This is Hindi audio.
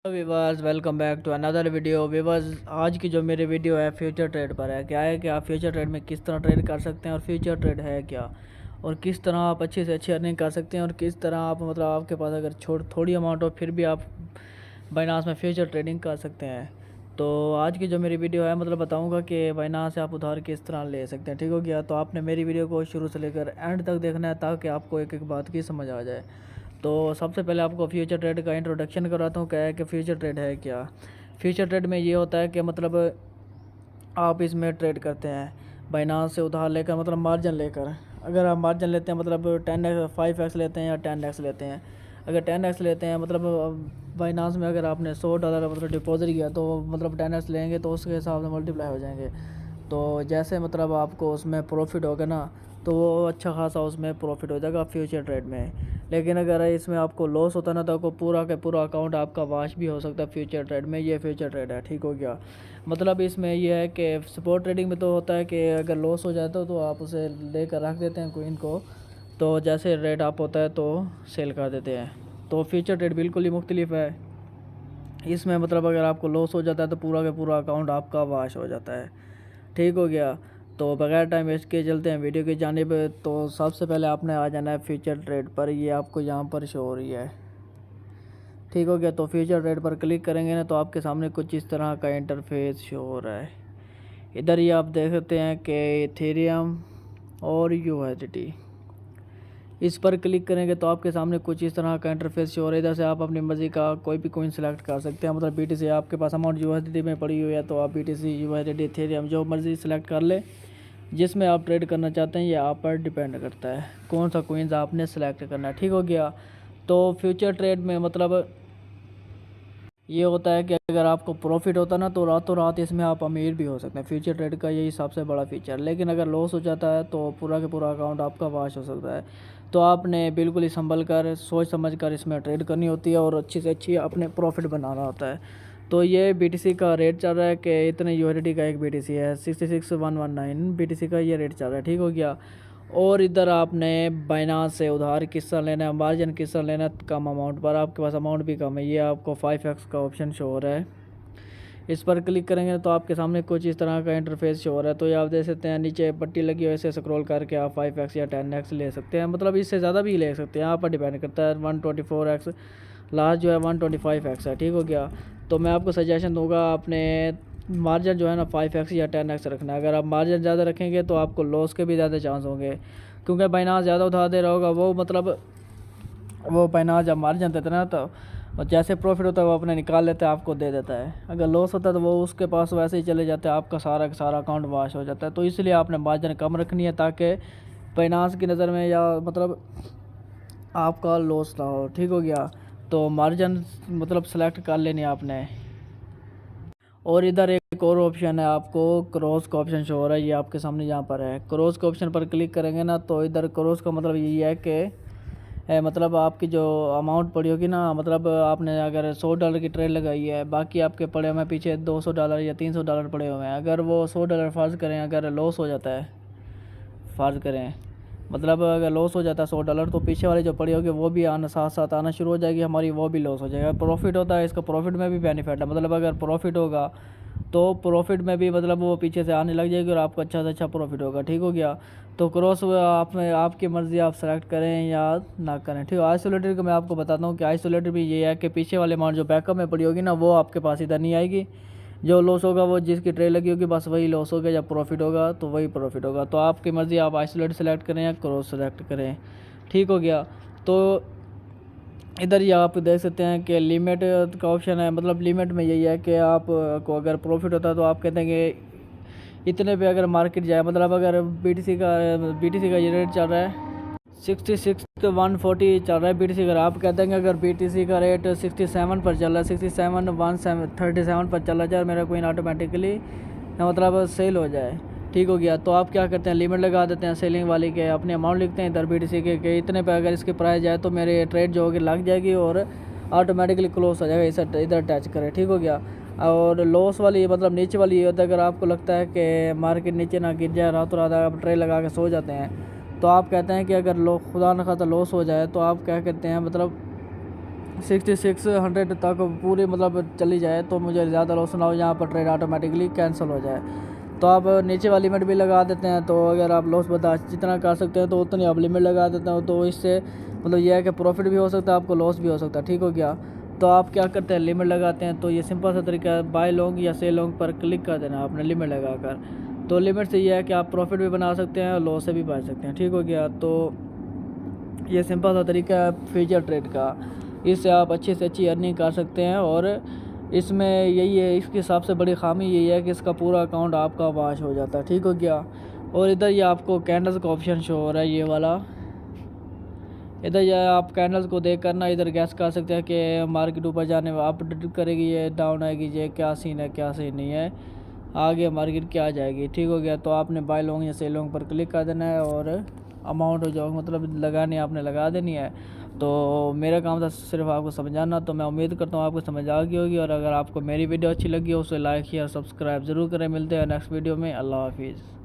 Viewers welcome back to another video. Viewers आज की जो मेरी वीडियो है फ्यूचर ट्रेड पर है। क्या है कि आप फ्यूचर ट्रेड में किस तरह ट्रेड कर सकते हैं और फ्यूचर ट्रेड है क्या, और किस तरह आप अच्छी से अच्छी अर्निंग कर सकते हैं, और किस तरह आप मतलब आपके पास अगर थोड़ी अमाउंट हो फिर भी आप बाइनास में फ्यूचर ट्रेडिंग कर सकते हैं। तो आज की जो मेरी वीडियो है मतलब बताऊंगा कि बाइनास से आप उधार किस तरह ले सकते हैं। ठीक हो गया, तो आपने मेरी वीडियो को शुरू से लेकर एंड तक देखना है ताकि आपको एक एक बात की समझ आ जाए। तो सबसे पहले आपको फ्यूचर ट्रेड का इंट्रोडक्शन कराता हूँ। क्या है कि फ्यूचर ट्रेड है क्या। फ्यूचर ट्रेड में ये होता है कि मतलब आप इसमें ट्रेड करते हैं बाइनांस से उधार लेकर, मतलब मार्जिन लेकर। अगर आप मार्जिन लेते हैं मतलब 10x 5x लेते हैं या 10x लेते हैं। अगर 10x लेते हैं मतलब बाइनांस में अगर आपने $100 मतलब डिपॉजिट किया तो मतलब 10x लेंगे तो उसके हिसाब से मल्टीप्लाई हो जाएंगे। तो जैसे मतलब आपको उसमें प्रॉफिट होगा ना, तो वो अच्छा खासा उसमें प्रॉफिट हो जाएगा फ्यूचर ट्रेड में। लेकिन अगर इसमें आपको लॉस होता ना तो आपको पूरा का पूरा अकाउंट आपका वाश भी हो सकता है फ्यूचर ट्रेड में। ये फ्यूचर ट्रेड है। ठीक हो गया, मतलब इसमें यह है कि स्पॉट ट्रेडिंग में तो होता है कि अगर लॉस हो जाता है तो आप उसे लेकर रख देते हैं कोइन को, तो जैसे रेट अप होता है तो सेल कर देते हैं। तो फ्यूचर ट्रेड बिल्कुल ही मुख्तलिफ है। इसमें मतलब अगर आपको लॉस हो जाता है तो पूरा का पूरा अकाउंट आपका वाश हो जाता है। ठीक हो गया, तो बगैर टाइम वेस्ट के चलते हैं वीडियो की जानिब। तो सबसे पहले आपने आ जाना है फ्यूचर ट्रेड पर। ये आपको यहाँ पर शो हो रही है। ठीक हो गया, तो फ्यूचर ट्रेड पर क्लिक करेंगे ना तो आपके सामने कुछ इस तरह का इंटरफेस शो हो रहा है। इधर ये आप देख सकते हैं कि इथेरियम और यूएसडी, इस पर क्लिक करेंगे तो आपके सामने कुछ इस तरह का इंटरफेस शो हो रहा है। इधर से आप अपनी मर्ज़ी का कोई भी कॉइन सेलेक्ट कर सकते हैं। मतलब बीटीसी आपके पास अमाउंट यूएसडी में पड़ी हुई है तो आप बीटीसी यूएसडी इथेरियम जो मर्ज़ी सेलेक्ट कर ले। जिसमें आप ट्रेड करना चाहते हैं ये आप पर डिपेंड करता है कौन सा कॉइन्स आपने सेलेक्ट करना है। ठीक हो गया, तो फ्यूचर ट्रेड में मतलब ये होता है कि अगर आपको प्रॉफिट होता ना तो रातों रात इसमें आप अमीर भी हो सकते हैं। फ्यूचर ट्रेड का यही सबसे बड़ा फीचर। लेकिन अगर लॉस हो जाता है तो पूरा के पूरा अकाउंट आपका वाश हो सकता है। तो आपने बिल्कुल ही संभल कर सोच समझ कर इसमें ट्रेड करनी होती है और अच्छी से अच्छी अपने प्रॉफिट बनाना होता है। तो ये बीटीसी का रेट चल रहा है कि इतने यूएसडी का एक बीटीसी है 66,119 बीटीसी का ये रेट चल रहा है। ठीक हो गया, और इधर आपने बाइनांस से उधार किस तरह लेना है, मार्जिन किस तरह लेना है कम अमाउंट पर। आपके पास अमाउंट भी कम है, ये आपको 5x का ऑप्शन शो हो रहा है। इस पर क्लिक करेंगे तो आपके सामने कुछ इस तरह का इंटरफेस शो हो रहा है। तो ये आप देख सकते हैं नीचे पट्टी लगी है, इसे स्क्रॉल करके आप 5x या 10x ले सकते हैं। मतलब इससे ज़्यादा भी ले सकते हैं, आप पर डिपेंड करता है। 124x लास्ट जो है 125x है। ठीक हो गया, तो मैं आपको सजेशन दूंगा आपने मार्जिन जो है ना 5x या 10x रखना है। अगर आप मार्जिन ज़्यादा रखेंगे तो आपको लॉस के भी ज़्यादा चांस होंगे, क्योंकि बाइनांस ज़्यादा उधार दे रहा होगा। वो मतलब वो बाइनांस जब मार्जिन देता है ना तो जैसे प्रॉफिट होता है वो अपने निकाल लेता है, आपको दे देता है। अगर लॉस होता है तो वो उसके पास वैसे ही चले जाते हैं, आपका सारा का सारा अकाउंट वाश हो जाता है। तो इसलिए आपने मार्जिन कम रखनी है ताकि बाइनांस की नज़र में या मतलब आपका लॉस ना हो। ठीक हो गया, तो मार्जिन मतलब सेलेक्ट कर लेनी है आपने। और इधर एक और ऑप्शन है, आपको क्रॉस का ऑप्शन शो हो रहा है, ये आपके सामने यहाँ पर है। क्रॉस के ऑप्शन पर क्लिक करेंगे ना तो इधर क्रॉस का मतलब यही है कि मतलब आपकी जो अमाउंट पड़ी होगी ना, मतलब आपने अगर $100 की ट्रेड लगाई है, बाकी आपके पड़े हुए हैं पीछे $200 या $300 पड़े हुए हैं। अगर वो $100 फ़र्ज़ करें अगर लॉस हो जाता है, फ़र्ज़ करें मतलब अगर लॉस हो जाता है $100 तो पीछे वाली जो पड़ी होगी वो भी आना साथ साथ आना शुरू हो जाएगी हमारी, वो भी लॉस हो जाएगा। प्रॉफिट होता है इसका, प्रॉफिट में भी बेनिफिट है। मतलब अगर प्रॉफिट होगा तो प्रॉफिट में भी मतलब वो पीछे से आने लग जाएगी और आपको अच्छा से अच्छा प्रॉफिट होगा। ठीक हो गया, तो क्रॉस आप में आपकी मर्ज़ी, आप सेलेक्ट करें या ना करें। ठीक है, आइसोलेटेड का मैं आपको बताता हूँ कि आइसोलेटेड भी ये है कि पीछे वाले अमाउंट जो बैकअप में पड़ी होगी ना वो आपके पास इधर नहीं आएगी। जो लॉस होगा वो जिसकी ट्रेड लगी होगी बस वही लॉस होगा, जब प्रॉफिट होगा तो वही प्रॉफिट होगा। तो आपकी मर्ज़ी, आप आइसोलेट सेलेक्ट करें या क्रॉस सेलेक्ट करें। ठीक हो गया, तो इधर ये आप देख सकते हैं कि लिमिट का ऑप्शन है। मतलब लिमिट में यही है कि आप को अगर प्रॉफिट होता है तो आप कहते हैं कि इतने पे अगर मार्केट जाए, मतलब अगर बीटीसी का ये रेट चल रहा है 66,140 चल रहा है बीटीसी। अगर आप कहते हैं कि अगर बीटीसी का रेट 67 पर चल रहा है, 67,137 पर चला जाए मेरा कोइन ऑटोमेटिकली मतलब सेल हो जाए। ठीक हो गया, तो आप क्या करते हैं लिमिट लगा देते हैं सेलिंग वाली के, अपने अमाउंट लिखते हैं इधर बीटीसी के कि इतने पे अगर इसकी प्राइस जाए तो मेरे ट्रेड जो होगी लग जाएगी और ऑटोमेटिकली क्लोज हो जाएगा। इसे इधर टच करें। ठीक हो गया, और लॉस वाली मतलब नीचे वाली ये होता है अगर आपको लगता है कि मार्केट नीचे ना गिर जाए, रातों रात आप ट्रेड लगा के सो जाते हैं तो आप कहते हैं कि अगर खुदा न खास्ता लॉस हो जाए तो आप क्या कहते हैं मतलब 6600 तक पूरी मतलब चली जाए तो मुझे ज़्यादा लॉस ना हो, यहाँ पर ट्रेड ऑटोमेटिकली कैंसिल हो जाए। तो आप नीचे वाली लिमिट भी लगा देते हैं। तो अगर आप लॉस बर्दाश्त जितना कर सकते हैं तो उतनी आप लिमिट लगा देते हैं, तो इससे मतलब यह है कि प्रॉफिट भी हो सकता है, आपको लॉस भी हो सकता है। ठीक हो गया। तो आप क्या करते हैं, लिमिट लगाते हैं। तो ये सिंपल सा तरीका है, बाय लॉन्ग या सेल लॉन्ग पर क्लिक कर देना आपने लिमिट लगाकर। तो लिमिट से यह है कि आप प्रॉफिट भी बना सकते हैं और लॉस से भी बच सकते हैं। ठीक हो गया। तो ये सिंपल सा तरीका है फ्यूचर ट्रेड का, इससे आप अच्छी से अच्छी अर्निंग कर सकते हैं। और इसमें यही है, इसकी सबसे बड़ी खामी यही है कि इसका पूरा अकाउंट आपका वॉश हो जाता है। ठीक हो गया। और इधर ये आपको कैंडल्स का ऑप्शन शो हो रहा है, ये वाला। इधर ये आप कैंडल्स को देख कर ना इधर गैस कर सकते हैं कि मार्केट ऊपर जाने में अप करेगी, ये डाउन आएगी, ये क्या सीन है क्या सीन नहीं है, आगे मार्केट क्या जाएगी। ठीक हो गया। तो आपने बाय लॉन्ग या सेल लॉन्ग पर क्लिक कर देना है और अमाउंट जो मतलब लगानी आपने लगा देनी है। तो मेरा काम था सिर्फ आपको समझाना। तो मैं उम्मीद करता हूँ आपको समझ आ गई होगी। और अगर आपको मेरी वीडियो अच्छी लगी हो उसे लाइक शेयर सब्सक्राइब ज़रूर करें। मिलते हैं नेक्स्ट वीडियो में। अल्लाह हाफिज़।